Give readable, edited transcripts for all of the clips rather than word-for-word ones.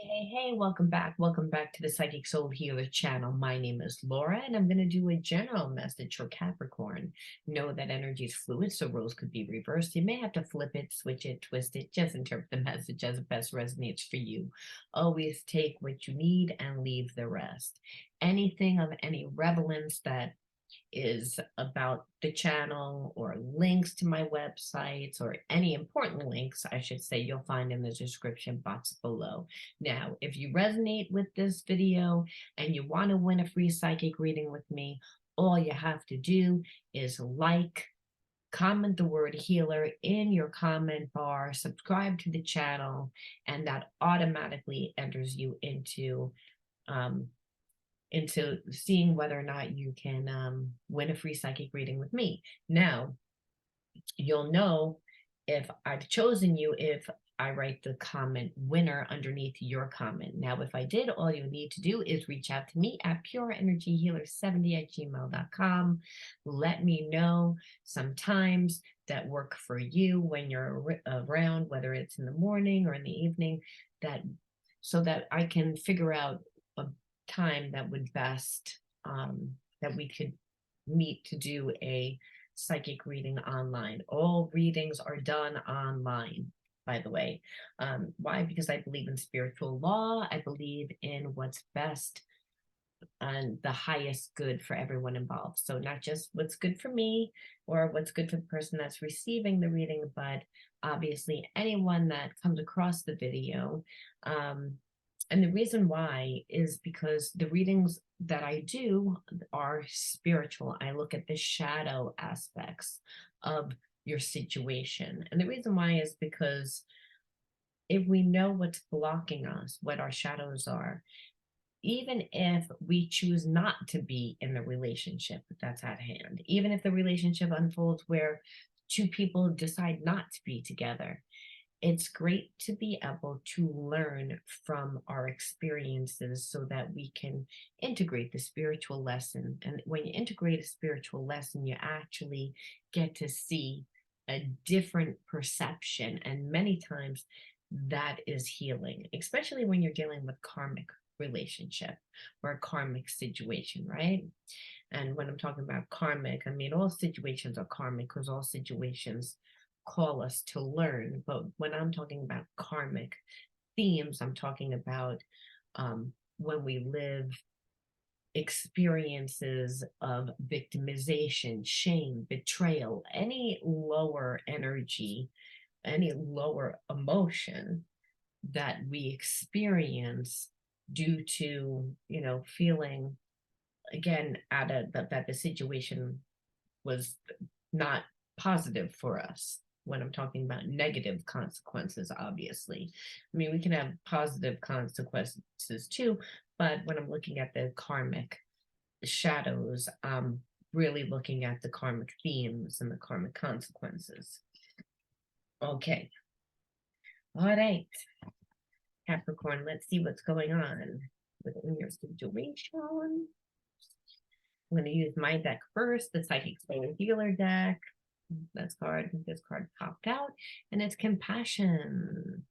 Hey, welcome back. Welcome back to the Psychic Soul Healer channel. My name is Laura, and I'm going to do a general message for Capricorn. Know that energy is fluid, so roles could be reversed. You may have to flip it, switch it, twist it. Just interpret the message as it best resonates for you. Always take what you need and leave the rest. Anything of any relevance that is about the channel or links to my websites or any important links, I should say, you'll find in the description box below. Now, if you resonate with this video and you want to win a free psychic reading with me, all you have to do is comment the word healer in your comment bar, subscribe to the channel, and that automatically enters you into seeing whether or not you can win a free psychic reading with me. Now, you'll know if I've chosen you if I write the comment winner underneath your comment. Now, if I did, all you need to do is reach out to me at pureenergyhealer70@gmail.com. Let me know some times that work for you when you're around, whether it's in the morning or in the evening, that so that I can figure out a time that would best that we could meet to do a psychic reading online. All readings are done online, by the way. Why? Because I believe in spiritual law. I believe in what's best and the highest good for everyone involved. So not just what's good for me or what's good for the person that's receiving the reading, but obviously anyone that comes across the video. And the reason why is because the readings that I do are spiritual. I look at the shadow aspects of your situation. And the reason why is because if we know what's blocking us, what our shadows are, even if we choose not to be in the relationship that's at hand, even if the relationship unfolds where two people decide not to be together, it's great to be able to learn from our experiences so that we can integrate the spiritual lesson. And when you integrate a spiritual lesson, you actually get to see a different perception. And many times that is healing, especially when you're dealing with karmic relationship or a karmic situation, right? And when I'm talking about karmic, I mean, all situations are karmic because all situations call us to learn. But when I'm talking about karmic themes, I'm talking about when we live experiences of victimization, shame, betrayal, any lower energy, any lower emotion that we experience due to, feeling again that the situation was not positive for us. When I'm talking about negative consequences, obviously, I mean, we can have positive consequences too, but when I'm looking at the karmic shadows, I'm really looking at the karmic themes and the karmic consequences. Okay, all right, Capricorn, let's see what's going on within your situation. I'm going to use my deck first, the Psychic Soul Healer deck. This card popped out, and it's compassion.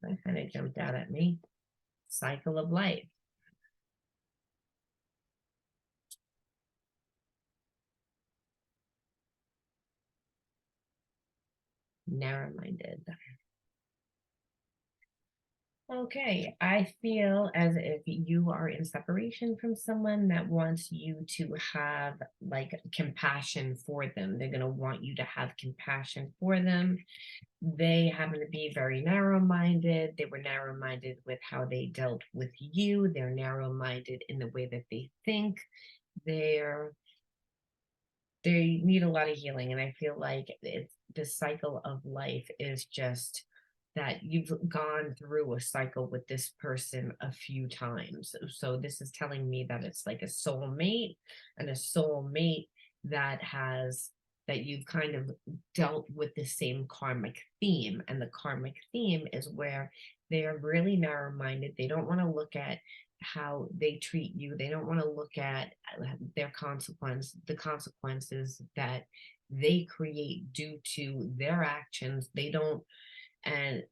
That kind of jumped out at me. Cycle of life. Narrow-minded. Okay, I feel as if you are in separation from someone that wants you to have like compassion for them. They're going to want you to have compassion for them. They happen to be very narrow-minded. They were narrow-minded with how they dealt with you. They're narrow-minded in the way that they think. They're they need a lot of healing, and I feel like it's the cycle of life is just that you've gone through a cycle with this person a few times. So this is telling me that it's like a soulmate, and a soulmate that has that you've kind of dealt with the same karmic theme. And the karmic theme is where they are really narrow-minded. They don't want to look at how they treat you. They don't want to look at the consequences that they create due to their actions. They don't, and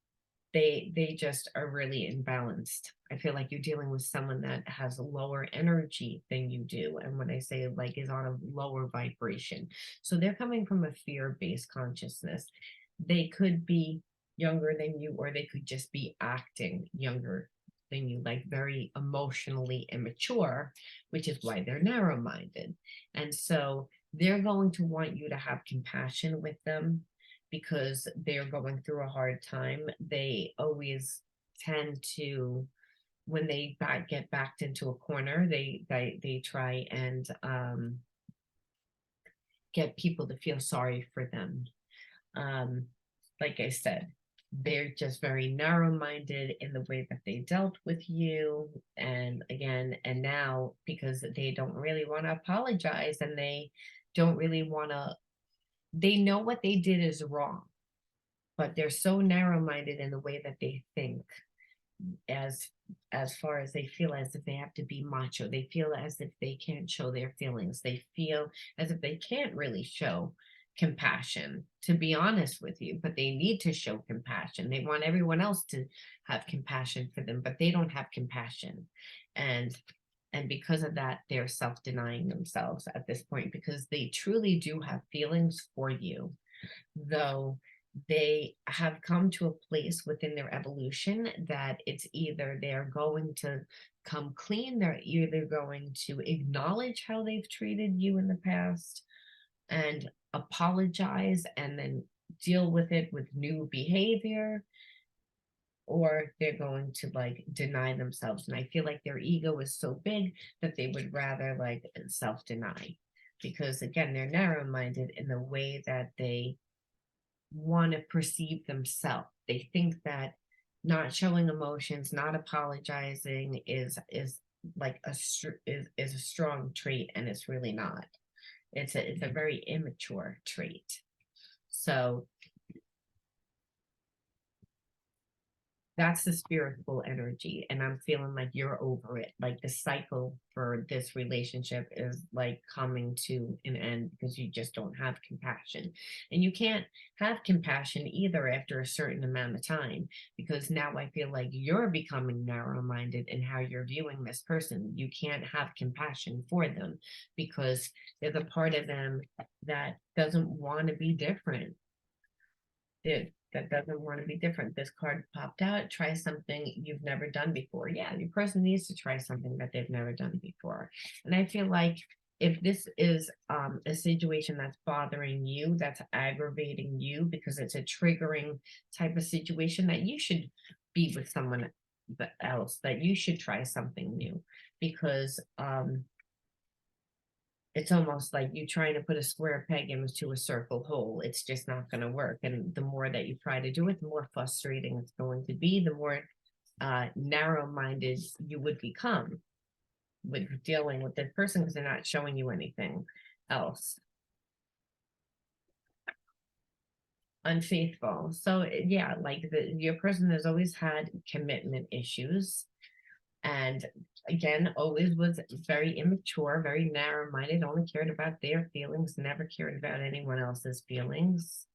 they just are really imbalanced. I feel like you're dealing with someone that has a lower energy than you do. And when I say like is on a lower vibration, so they're coming from a fear-based consciousness. They could be younger than you, or they could just be acting younger than you, like very emotionally immature, which is why they're narrow-minded. And so they're going to want you to have compassion with them because they're going through a hard time. They always tend to, when they get backed into a corner, they try and get people to feel sorry for them. Um, like I said, they're just very narrow-minded in the way that they dealt with you. And again, and now because they don't really want to apologize, and they don't really want to, they know what they did is wrong, but they're so narrow-minded in the way that they think, as far as they feel as if they have to be macho. They feel as if they can't show their feelings. They feel as if they can't really show compassion, to be honest with you, but they need to show compassion. They want everyone else to have compassion for them, but they don't have compassion. And because of that, they're self-denying themselves at this point, because they truly do have feelings for you, though they have come to a place within their evolution that it's either they're going to come clean, they're either going to acknowledge how they've treated you in the past and apologize and then deal with it with new behavior, or they're going to like deny themselves. And I feel like their ego is so big that they would rather like self-deny, because again, they're narrow-minded in the way that they want to perceive themselves. They think that not showing emotions, not apologizing is like is a strong trait, and it's really not. It's a very immature trait. So that's the spiritual energy, and I'm feeling like you're over it. Like the cycle for this relationship is like coming to an end because you just don't have compassion. And you can't have compassion either after a certain amount of time, because now I feel like you're becoming narrow-minded in how you're viewing this person. You can't have compassion for them because there's a part of them that doesn't want to be different, that doesn't want to be different. This card popped out. Try something you've never done before. Yeah, your person needs to try something that they've never done before. And I feel like if this is a situation that's bothering you, that's aggravating you because it's a triggering type of situation, that you should be with someone else, that you should try something new, because it's almost like you trying to put a square peg into a circle hole. It's just not going to work. And the more that you try to do it, the more frustrating it's going to be, the more narrow-minded you would become with dealing with this person, because they're not showing you anything else. Unfaithful. So yeah, like your person has always had commitment issues, and again, always was very immature, very narrow-minded, only cared about their feelings, never cared about anyone else's feelings.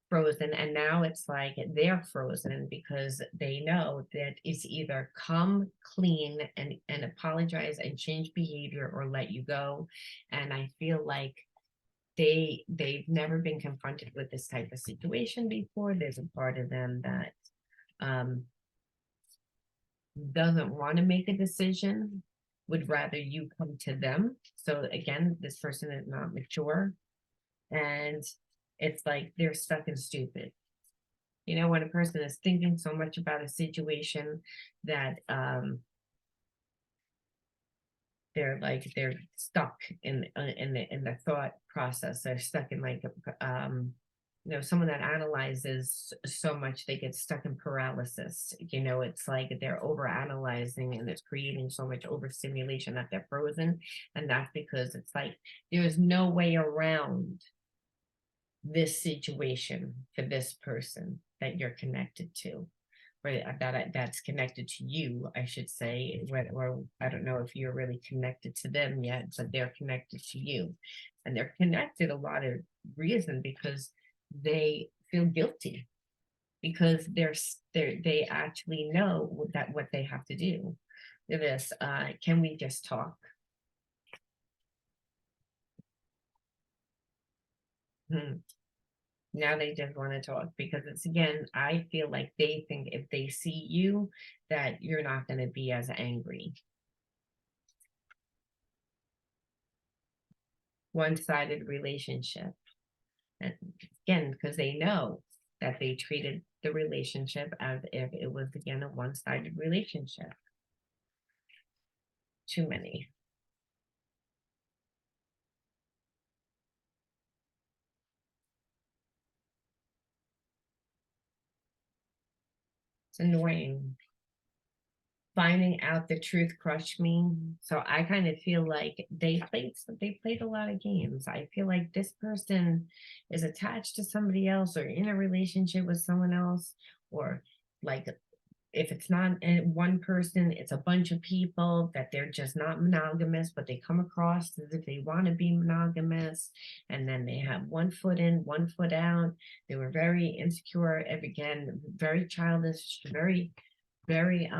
Frozen. And now it's like they're frozen because they know that it's either come clean and apologize and change behavior, or let you go. And I feel like they've never been confronted with this type of situation before. There's a part of them that um doesn't want to make a decision, would rather you come to them. So again, this person is not mature, and it's like they're stuck and stupid. You know, when a person is thinking so much about a situation that they're stuck in the thought process. They're stuck in like someone that analyzes so much, they get stuck in paralysis. You know, it's like they're over analyzing, and it's creating so much overstimulation that they're frozen. And that's because it's like there's no way around this situation for this person that you're connected to, or that's connected to you, I should say. Or I don't know if you're really connected to them yet, but they're connected to you. and they're connected a lot of reason because they feel guilty because they actually know that what they have to do. This can we just talk? Now they just want to talk because it's, again, I feel like they think if they see you that you're not going to be as angry. One-sided relationship. And again, because they know that they treated the relationship as if it was, again, a one-sided relationship. Too many. It's annoying. Finding out the truth crushed me. So I kind of feel like they played a lot of games. I feel like this person is attached to somebody else or in a relationship with someone else, or like if it's not one person, it's a bunch of people that they're just not monogamous, but they come across as if they want to be monogamous, and then they have one foot in, one foot out. They were very insecure, again, very childish, very, very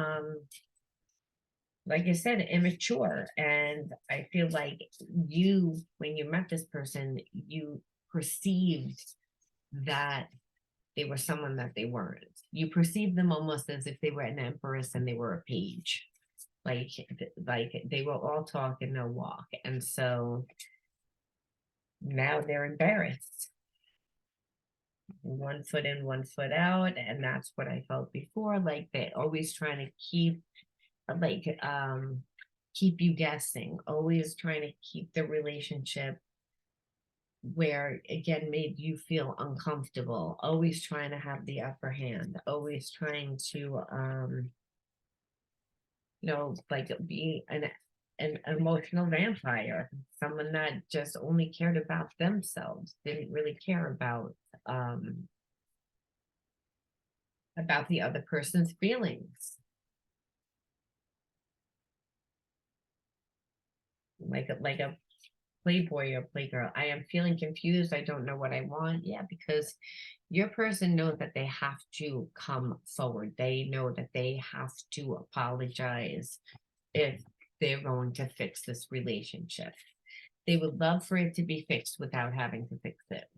like I said, immature. And I feel like you, when you met this person, you perceived that they were someone that they weren't. You perceived them almost as if they were an empress and they were a page. Like they will all talk and no walk. And so now they're embarrassed. One foot in, one foot out. And that's what I felt before. Like they're always trying to keep you guessing, always trying to keep the relationship where, again, made you feel uncomfortable, always trying to have the upper hand, always trying to like be an emotional vampire, someone that just only cared about themselves, didn't really care about the other person's feelings. Like a playboy or playgirl. I am feeling confused. I don't know what I want. Yeah, because your person knows that they have to come forward. They know that they have to apologize if they're going to fix this relationship. They would love for it to be fixed without having to fix it.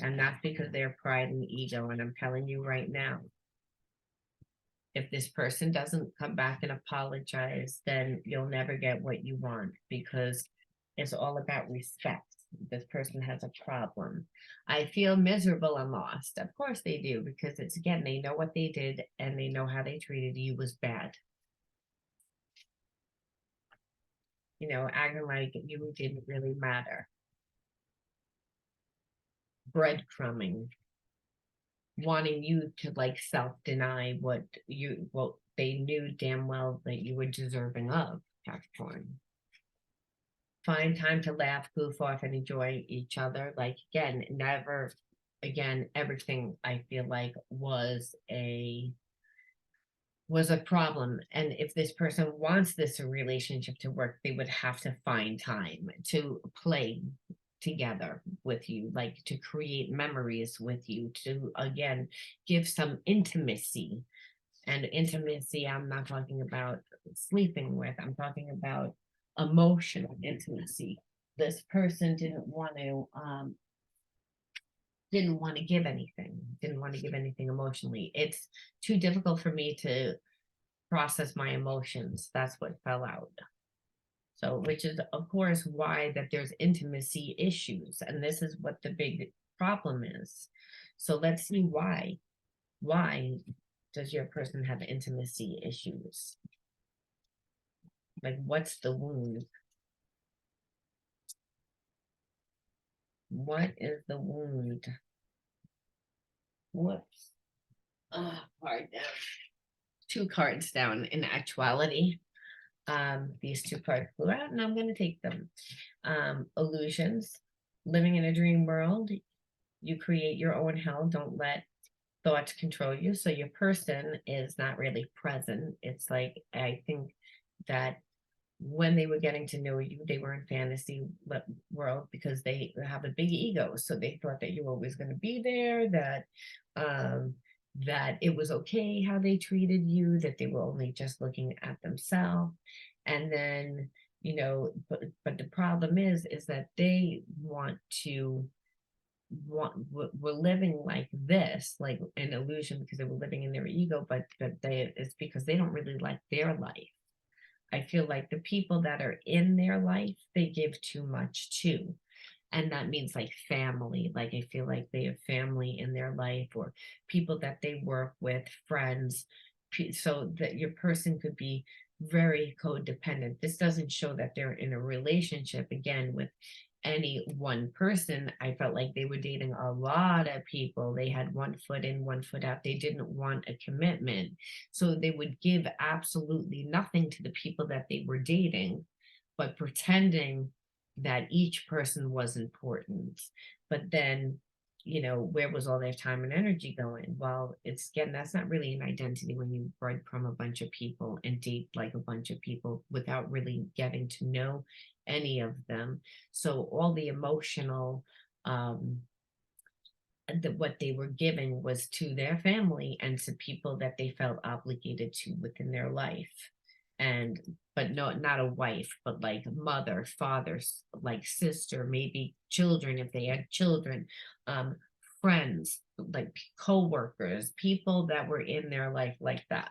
And that's because their pride and ego. And I'm telling you right now, if this person doesn't come back and apologize, then you'll never get what you want, because it's all about respect. This person has a problem. I feel miserable and lost. Of course they do, because it's, again, they know what they did and they know how they treated you was bad. Acting like you didn't really matter. Breadcrumbing. Wanting you to like self-deny what they knew damn well that you were deserving of, Capricorn. Find time to laugh, goof off, and enjoy each other. Like, again, never again, everything I feel like was a problem. And if this person wants this relationship to work, they would have to find time to play together with you, like to create memories with you, to, again, give some intimacy. And intimacy, I'm not talking about sleeping with, I'm talking about emotional intimacy. This person didn't want to give anything emotionally. It's too difficult for me to process my emotions. That's what fell out. So, which is, of course, why that there's intimacy issues. And this is what the big problem is. So let's see why. Why does your person have intimacy issues? Like, what's the wound? What is the wound? Whoops. Card down. 2 cards down in actuality. These 2 cards flew out and I'm going to take them. Illusions. Living in a dream world. You create your own hell. Don't let thoughts control you. So your person is not really present. It's like, I think that when they were getting to know you, they were in fantasy world because they have a big ego. So they thought that you were always going to be there, um, that it was okay how they treated you, that they were only just looking at themselves. And then, but the problem is that they want to we're living like this, like an illusion because they were living in their ego, but it's because they don't really like their life. I feel like the people that are in their life, they give too much to. And that means like family. Like I feel like they have family in their life or people that they work with, friends. So that your person could be very codependent. This doesn't show that they're in a relationship again with any one person. I felt like they were dating a lot of people. They had one foot in, one foot out. They didn't want a commitment. So they would give absolutely nothing to the people that they were dating, but pretending that each person was important. But then, where was all their time and energy going? Well, it's again, that's not really an identity when you breadcrumb a bunch of people and date like a bunch of people without really getting to know any of them. So all the emotional what they were giving was to their family and to people that they felt obligated to within their life. And but no, not a wife, but like mother, father, like sister, maybe children if they had children, um, friends, like co-workers, people that were in their life like that.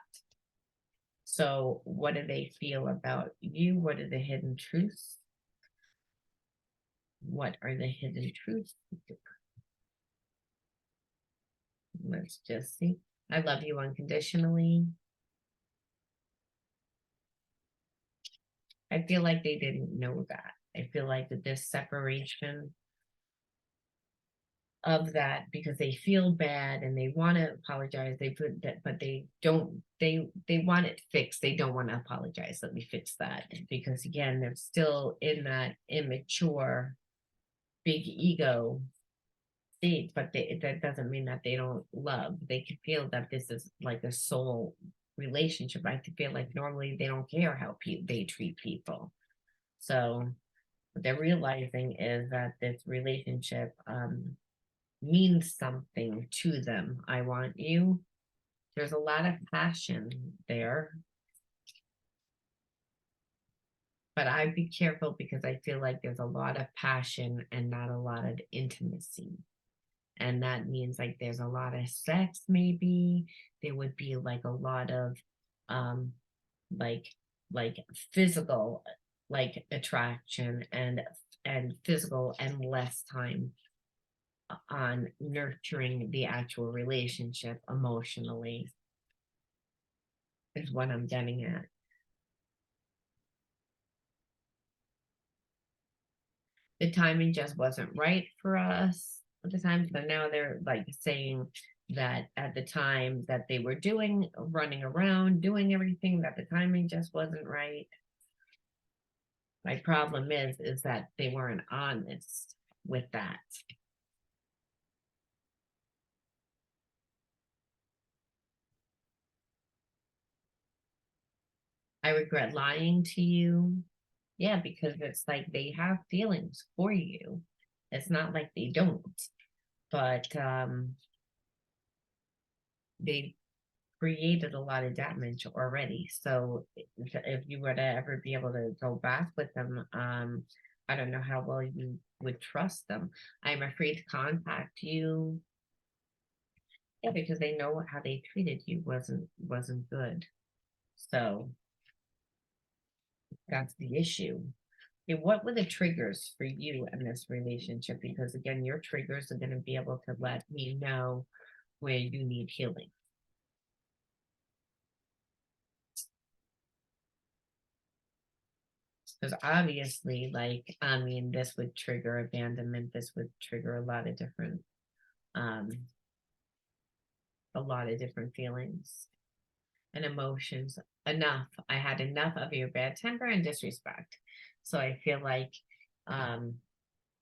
So what do they feel about you? What are the hidden truths? What are the hidden truths? Let's just see. I love you unconditionally. I feel like they didn't know that. I feel like that this separation of that because they feel bad and they want to apologize. They put that, but they don't. They want it fixed. They don't want to apologize. Let me fix that because again, they're still in that immature, big ego state. But that doesn't mean that they don't love. They can feel that this is like a soul relationship. I feel like normally they don't care how they treat people. So what they're realizing is that this relationship means something to them. I want you. There's a lot of passion there, but I'd be careful because I feel like there's a lot of passion and not a lot of intimacy. And that means like there's a lot of sex, maybe. There would be like a lot of um like like physical like attraction and physical and less time on nurturing the actual relationship emotionally is what I'm getting at. The timing just wasn't right for us at the time. So now they're like saying that at the time that they were doing running around, doing everything, that the timing just wasn't right. My problem is that they weren't honest with that. I regret lying to you. Yeah, because it's like they have feelings for you. It's not like they don't, but they created a lot of damage already. So if you were to ever be able to go back with them, I don't know how well you would trust them. I'm afraid to contact you. Yeah, because they know how they treated you wasn't good. So that's the issue. Okay, what were the triggers for you in this relationship? Because again, your triggers are going to be able to let me know where you need healing. Because obviously, like, I mean, this would trigger abandonment, this would trigger um, a lot of different feelings and emotions. Enough. I had enough of your bad temper and disrespect. So I feel like um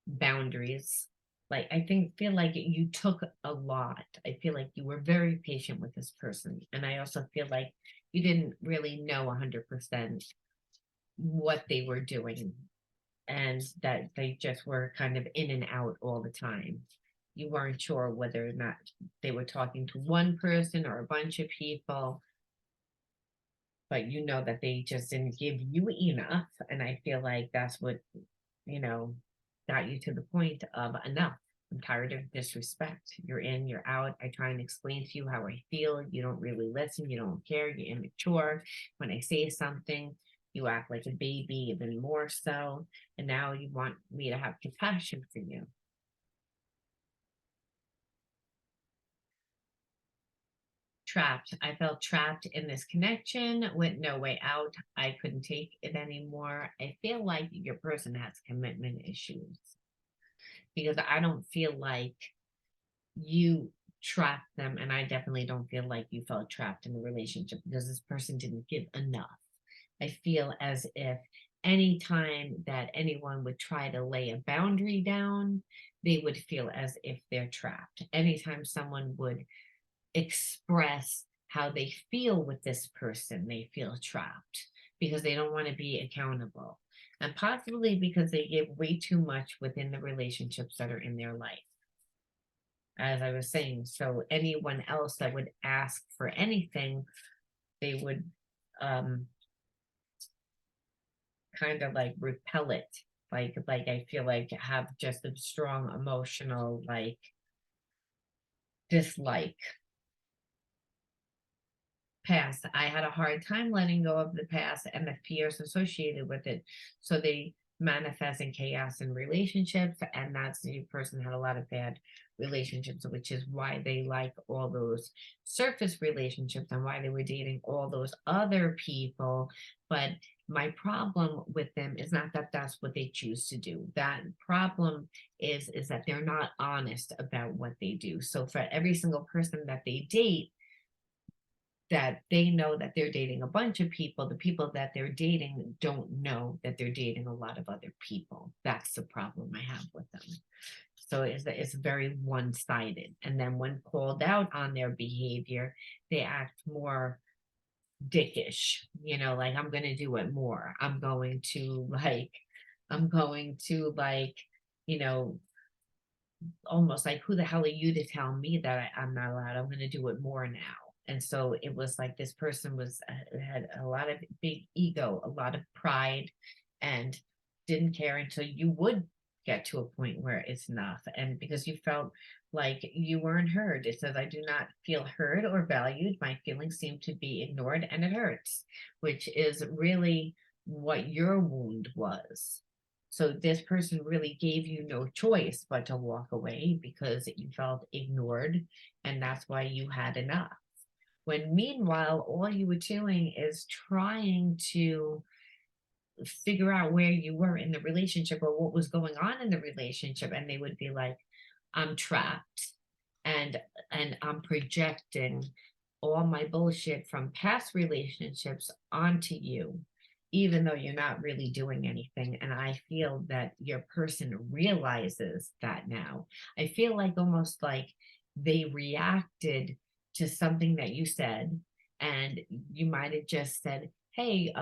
boundaries. Like I feel like you took a lot. I feel like you were very patient with this person. And I also feel like you didn't really know 100% what they were doing, and that they just were kind of in and out all the time. You weren't sure whether or not they were talking to one person or a bunch of people, but you know that they just didn't give you enough. And I feel like that's what, you know, got you to the point of enough. I'm tired of disrespect. You're in, you're out. I try and explain to you how I feel. You don't really listen. You don't care. You're immature. When I say something, you act like a baby, even more so. And now you want me to have compassion for you. Trapped. I felt trapped in this connection with no way out. I couldn't take it anymore. I feel like your person has commitment issues because I don't feel like you trapped them. And I definitely don't feel like you felt trapped in the relationship because this person didn't give enough. I feel as if anytime that anyone would try to lay a boundary down, they would feel as if they're trapped. Anytime someone would express how they feel with this person, they feel trapped because they don't want to be accountable. And possibly because they give way too much within the relationships that are in their life. As I was saying, so anyone else that would ask for anything, they would um kind of like repel it. Like I feel like have just a strong emotional like dislike. Past. I had a hard time letting go of the past and the fears associated with it. So they manifest in chaos in relationships, and that's the person had a lot of bad relationships, which is why they like all those surface relationships and why they were dating all those other people. But my problem with them is not that that's what they choose to do. That problem is that they're not honest about what they do. So for every single person that they date, that they know that they're dating a bunch of people, the people that they're dating don't know that they're dating a lot of other people. That's the problem I have with them. So it's very one-sided. And then when called out on their behavior, they act more dickish, like I'm going to do it more. I'm going to you know, almost like, who the hell are you to tell me that I'm not allowed? I'm going to do it more now. And so it was like this person had a lot of big ego, a lot of pride, and didn't care until you would get to a point where it's enough. And because you felt like you weren't heard, it says, I do not feel heard or valued. My feelings seem to be ignored and it hurts, which is really what your wound was. So this person really gave you no choice but to walk away because you felt ignored, and that's why you had enough. When meanwhile, all you were doing is trying to figure out where you were in the relationship or what was going on in the relationship, and they would be like, I'm trapped, and I'm projecting all my bullshit from past relationships onto you, even though you're not really doing anything. And I feel that your person realizes that now. I feel like almost like they reacted to something that you said, and you might have just said, hey,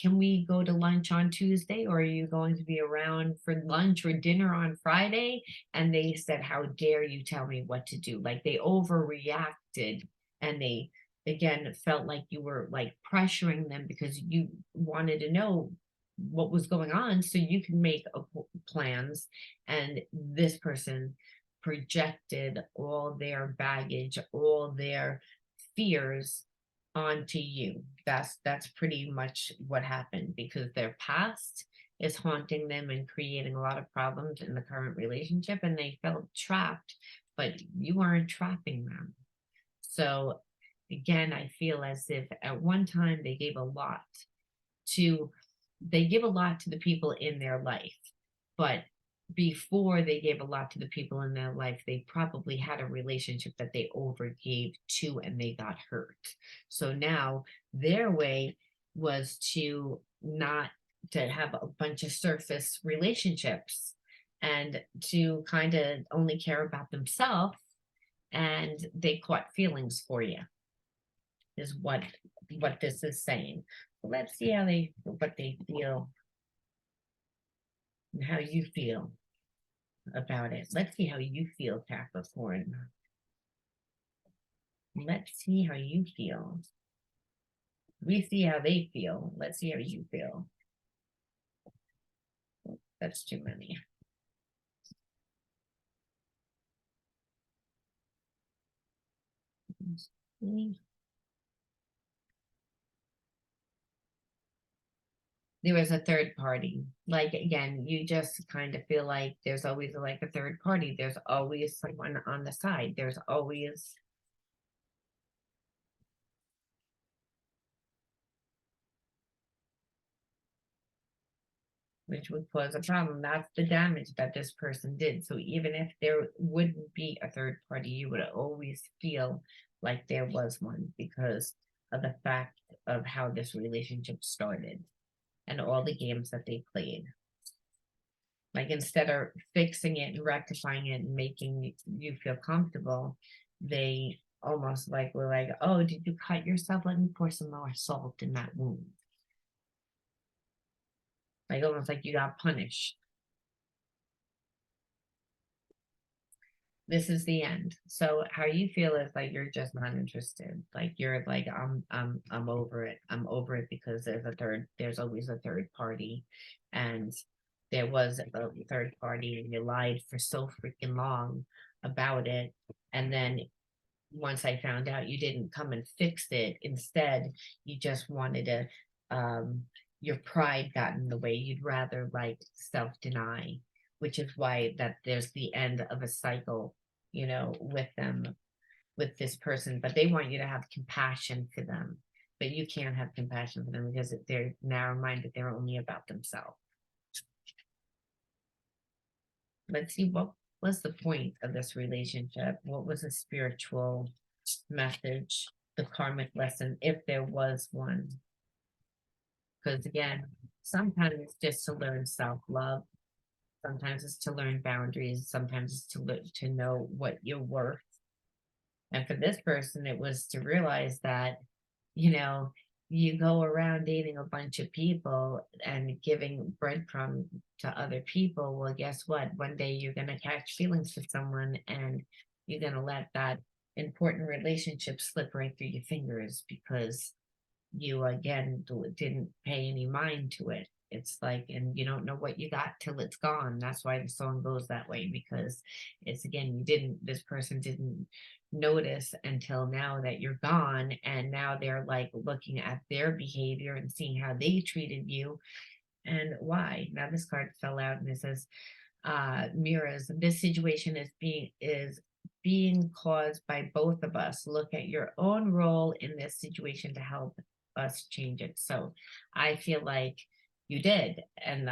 can we go to lunch on Tuesday, or are you going to be around for lunch or dinner on Friday? And they said, how dare you tell me what to do? Like they overreacted, and they again felt like you were like pressuring them because you wanted to know what was going on so you can make plans. And this person projected all their baggage, all their fears onto you. That's pretty much what happened, because their past is haunting them and creating a lot of problems in the current relationship, and they felt trapped, but you weren't trapping them. So again, I feel as if at one time to they give a lot to the people in their life, but before they gave a lot to the people in their life, they probably had a relationship that they overgave to and they got hurt. So now their way was to not to have a bunch of surface relationships and to kind of only care about themselves, and they caught feelings for you, is what this is saying. Let's see what they feel and how you feel about it. Let's see how you feel, Capricorn. Let's see how you feel. We see how they feel. Let's see how you feel. That's too many. There was a third party. Like again, you just kind of feel like there's always like a third party. There's always someone on the side. There's always, which would cause a problem. That's the damage that this person did. So even if there wouldn't be a third party, you would always feel like there was one because of the fact of how this relationship started and all the games that they played. Like instead of fixing it and rectifying it and making you feel comfortable, they almost like were like, oh, did you cut yourself? Let me pour some more salt in that wound. Like almost like you got punished. This is the end. So how you feel is like you're just not interested. Like you're like, I'm over it. I'm over it because there's always a third party. And there was a third party and you lied for so freaking long about it. And then once I found out, you didn't come and fix it. Instead, you just wanted to your pride got in the way. You'd rather like self-deny, which is why that there's the end of a cycle, you know, with them, with this person, but they want you to have compassion for them. But you can't have compassion for them because they're narrow-minded, they're only about themselves. Let's see what was the point of this relationship. What was the spiritual message, the karmic lesson, if there was one? Because again, sometimes it's just to learn self-love, sometimes it's to learn boundaries, sometimes it's to know what you're worth. And for this person, it was to realize that, you know, you go around dating a bunch of people and giving breadcrumb to other people. Well, guess what? One day you're going to catch feelings for someone and you're going to let that important relationship slip right through your fingers because you, again, didn't pay any mind to it. It's like, and you don't know what you got till it's gone. That's why the song goes that way, because it's again, this person didn't notice until now that you're gone. And now they're like looking at their behavior and seeing how they treated you and why. Now this card fell out and it says, mirrors, this situation is being caused by both of us. Look at your own role in this situation to help us change it. So I feel like you did, and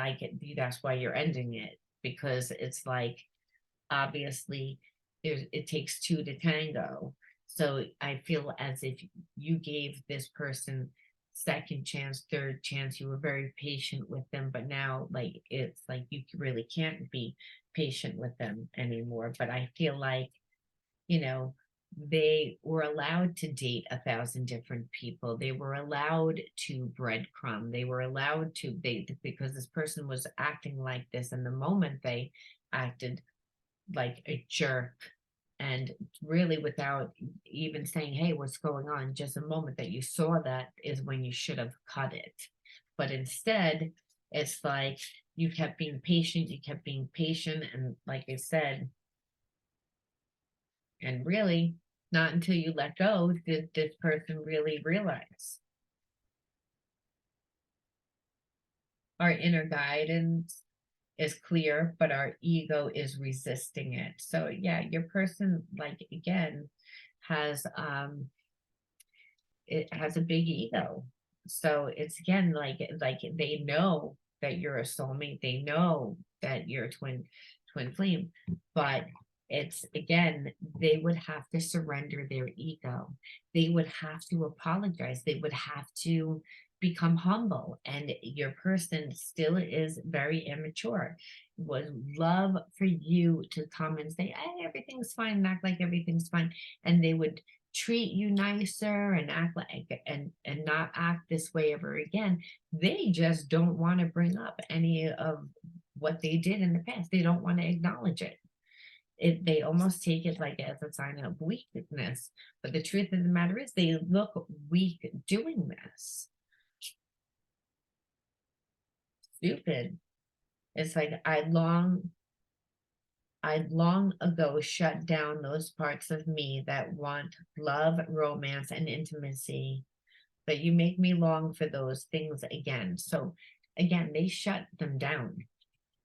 that's why you're ending it, because it's like obviously it takes two to tango. So I feel as if you gave this person second chance, third chance, you were very patient with them, but now like it's like you really can't be patient with them anymore. But I feel like, you know, they were allowed to date 1,000 different people. They were allowed to breadcrumb. They were allowed to, because this person was acting like this, and the moment they acted like a jerk and really without even saying, hey, what's going on, just a moment that you saw that is when you should have cut it. But instead, it's like you kept being patient, and like I said, and really not until you let go did this person really realize. Our inner guidance is clear, but our ego is resisting it. So yeah, your person, like again, has it has a big ego. So it's again like they know that you're a soulmate, they know that you're a twin flame, but it's again, they would have to surrender their ego. They would have to apologize. They would have to become humble. And your person still is very immature. Would love for you to come and say, hey, everything's fine, act like everything's fine. And they would treat you nicer and act like and not act this way ever again. They just don't want to bring up any of what they did in the past. They don't want to acknowledge it. They almost take it like as a sign of weakness. But the truth of the matter is they look weak doing this. Stupid. It's like I long ago shut down those parts of me that want love, romance, and intimacy, but you make me long for those things again. So again, they shut them down.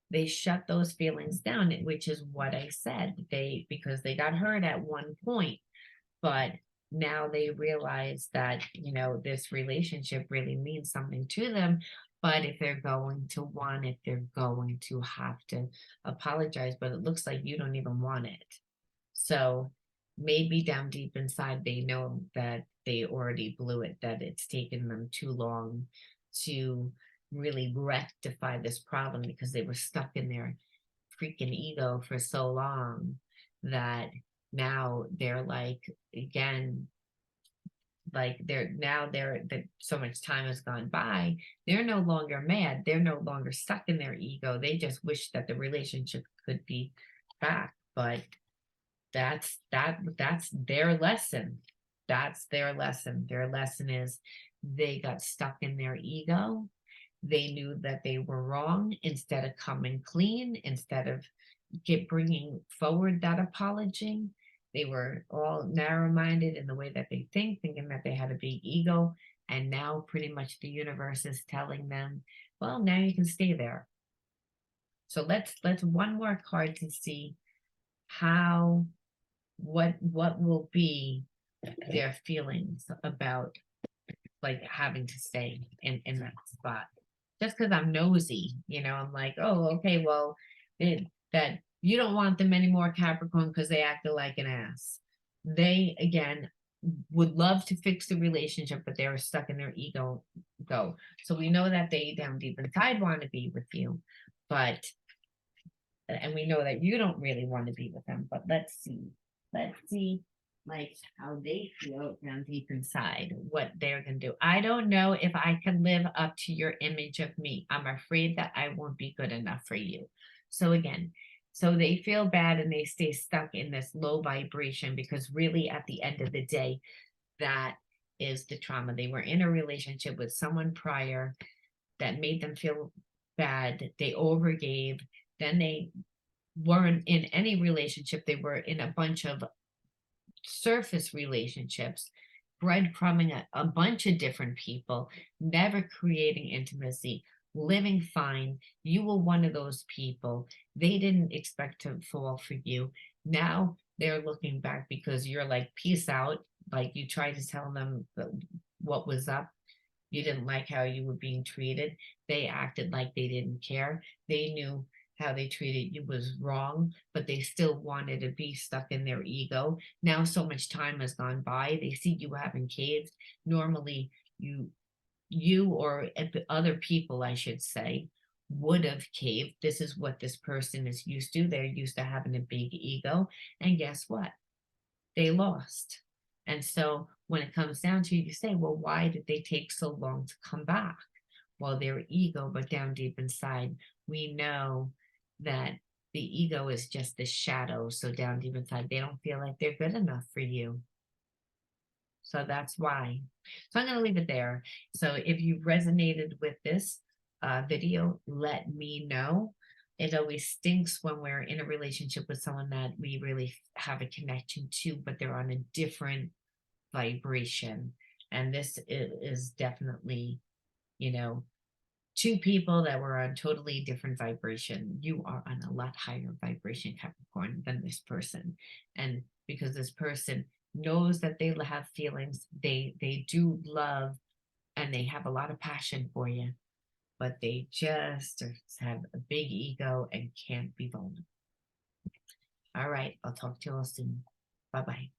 They shut those feelings down, which is what I said. Because they got hurt at one point, but now they realize that, this relationship really means something to them. But if they're going to want it, they're going to have to apologize. But it looks like you don't even want it. So maybe down deep inside, they know that they already blew it, that it's taken them too long to really rectify this problem because they were stuck in their freaking ego for so long that now they're like, again, like that so much time has gone by, they're no longer mad, they're no longer stuck in their ego, they just wish that the relationship could be back. But that's their lesson. That's their lesson. Their lesson is they got stuck in their ego. They knew that they were wrong. Instead of coming clean, instead of bringing forward that apology, they were all narrow-minded in the way that they thinking that they had a big ego. And now pretty much the universe is telling them, well, now you can stay there. So let's one more card to see how what will be their feelings about like having to stay in that spot. Just because I'm nosy, I'm like, oh, okay, well, that you don't want them anymore, Capricorn, because they acted like an ass. They again would love to fix the relationship, but they were stuck in their ego. So we know that they down deep inside want to be with you, and we know that you don't really want to be with them. But let's see like how they feel down deep inside, what they're gonna do. I don't know if I can live up to your image of me. I'm afraid that I won't be good enough for you. So again, so they feel bad and they stay stuck in this low vibration because really at the end of the day, that is the trauma. They were in a relationship with someone prior that made them feel bad. They overgave. Then they weren't in any relationship. They were in a bunch of surface relationships, breadcrumbing a bunch of different people, never creating intimacy, living fine. You were one of those people. They didn't expect to fall for you. Now they're looking back because you're like, peace out. Like you tried to tell them what was up. You didn't like how you were being treated. They acted like they didn't care. They knew how they treated you was wrong, but they still wanted to be stuck in their ego. Now so much time has gone by. They see you haven't caved. Normally you or other people, I should say, would have caved. This is what this person is used to. They're used to having a big ego. And guess what? They lost. And so when it comes down to, you say, well, why did they take so long to come back? Well, their ego, but down deep inside, we know that the ego is just the shadow. So down deep inside, they don't feel like they're good enough for you. So that's why. So I'm going to leave it there. So if you resonated with this video, let me know. It always stinks when we're in a relationship with someone that we really have a connection to, but they're on a different vibration. And this is definitely, two people that were on totally different vibration. You are on a lot higher vibration, Capricorn, than this person. And because this person knows that they have feelings, they do love, and they have a lot of passion for you, but they just have a big ego and can't be vulnerable. All right, I'll talk to you all soon. Bye-bye.